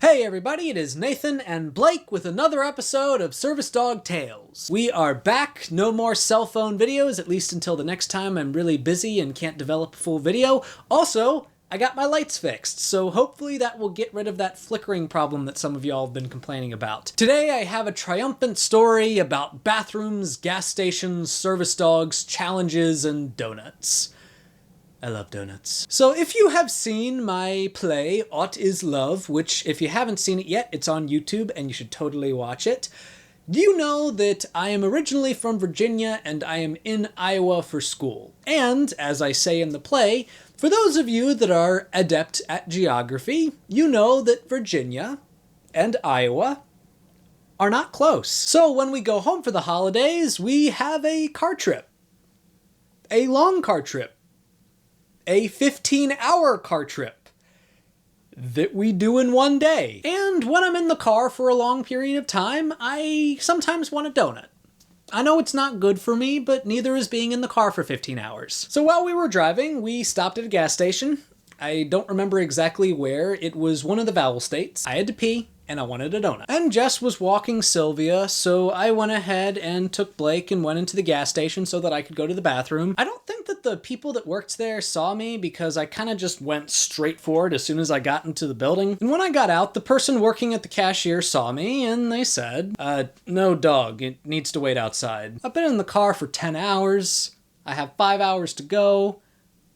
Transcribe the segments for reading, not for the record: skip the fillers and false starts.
Hey everybody, it is Nathan and Blake with another episode of Service Dog Tales. We are back, no more cell phone videos, at least until the next time I'm really busy and can't develop a full video. Also, I got my lights fixed, so hopefully that will get rid of that flickering problem that some of y'all have been complaining about. Today I have a triumphant story about bathrooms, gas stations, service dogs, challenges, and donuts. I love donuts. So if you have seen my play, Aught is Love, which if you haven't seen it yet, it's on YouTube and you should totally watch it. Do you know that I am originally from Virginia and I am in Iowa for school? And, as I say in the play, for those of you that are adept at geography, you know that Virginia and Iowa are not close. So when we go home for the holidays, we have a car trip. A long car trip. A 15-hour car trip that we do in one day. And when I'm in the car for a long period of time, I sometimes want a donut. I know it's not good for me, but neither is being in the car for 15 hours. So while we were driving, we stopped at a gas station. I don't remember exactly where. It was one of the vowel states. I had to pee, and I wanted a donut. And Jess was walking Sylvia, so I went ahead and took Blake and went into the gas station so that I could go to the bathroom. I don't think that the people that worked there saw me because I kind of just went straight forward as soon as I got into the building. And when I got out, the person working at the cashier saw me and they said, no dog, it needs to wait outside. I've been in the car for 10 hours. I have 5 hours to go.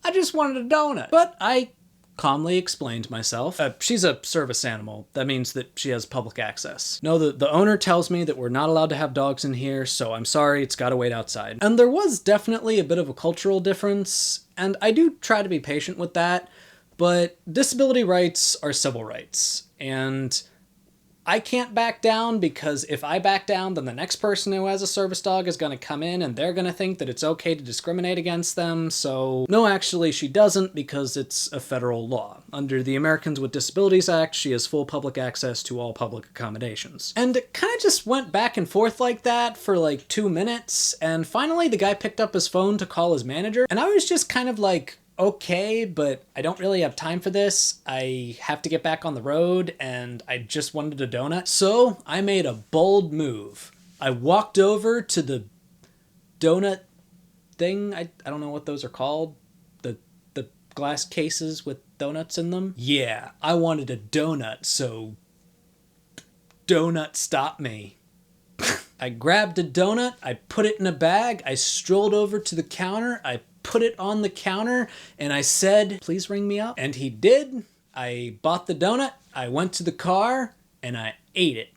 I just wanted a donut. But I calmly explained myself. She's a service animal. That means that she has public access. No, the owner tells me that we're not allowed to have dogs in here, so I'm sorry, it's gotta wait outside. And there was definitely a bit of a cultural difference, and I do try to be patient with that, but disability rights are civil rights, and I can't back down because if I back down, then the next person who has a service dog is going to come in and they're going to think that it's okay to discriminate against them. So no, actually she doesn't because it's a federal law. Under the Americans with Disabilities Act, she has full public access to all public accommodations. And it kind of just went back and forth like that for like 2 minutes. And finally the guy picked up his phone to call his manager. And I was just kind of like, okay, but I don't really have time for this. I have to get back on the road and I just wanted a donut. So I made a bold move. I walked over to the donut thing. I don't know what those are called. The glass cases with donuts in them. Yeah, I wanted a donut, so donut stopped me. I grabbed a donut, I put it in a bag, I strolled over to the counter, I put it on the counter, and I said, please ring me up. And he did. I bought the donut, I went to the car, and I ate it.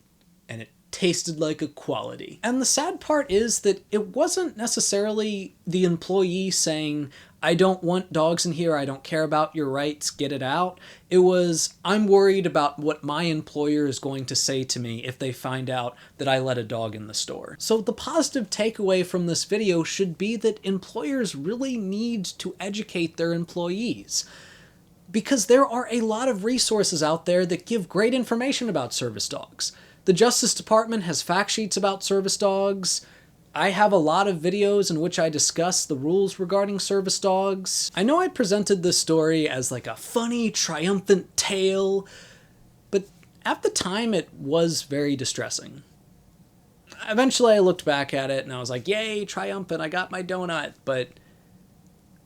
And it tasted like a quality. And the sad part is that it wasn't necessarily the employee saying, I don't want dogs in here, I don't care about your rights, get it out. It was, I'm worried about what my employer is going to say to me if they find out that I let a dog in the store. So the positive takeaway from this video should be that employers really need to educate their employees, because there are a lot of resources out there that give great information about service dogs. The Justice Department has fact sheets about service dogs. I have a lot of videos in which I discuss the rules regarding service dogs. I know I presented this story as like a funny, triumphant tale, but at the time it was very distressing. Eventually I looked back at it and I was like, yay, triumphant, I got my donut, but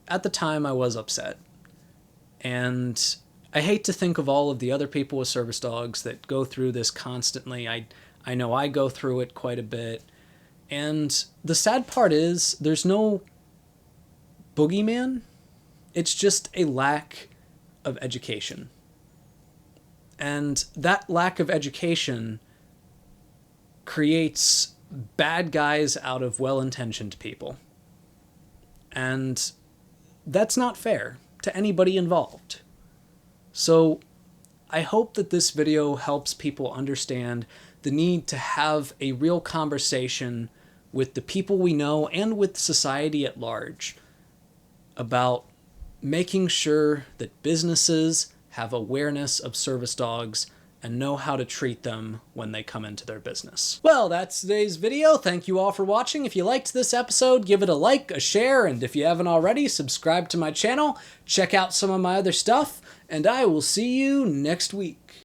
at the time I was upset. And I hate to think of all of the other people with service dogs that go through this constantly. I know I go through it quite a bit. And the sad part is there's no boogeyman. It's just a lack of education. And that lack of education creates bad guys out of well-intentioned people. And that's not fair to anybody involved. So I hope that this video helps people understand the need to have a real conversation with the people we know and with society at large about making sure that businesses have awareness of service dogs and know how to treat them when they come into their business. Well, that's today's video. Thank you all for watching. If you liked this episode, give it a like, a share, and if you haven't already, subscribe to my channel, check out some of my other stuff, and I will see you next week.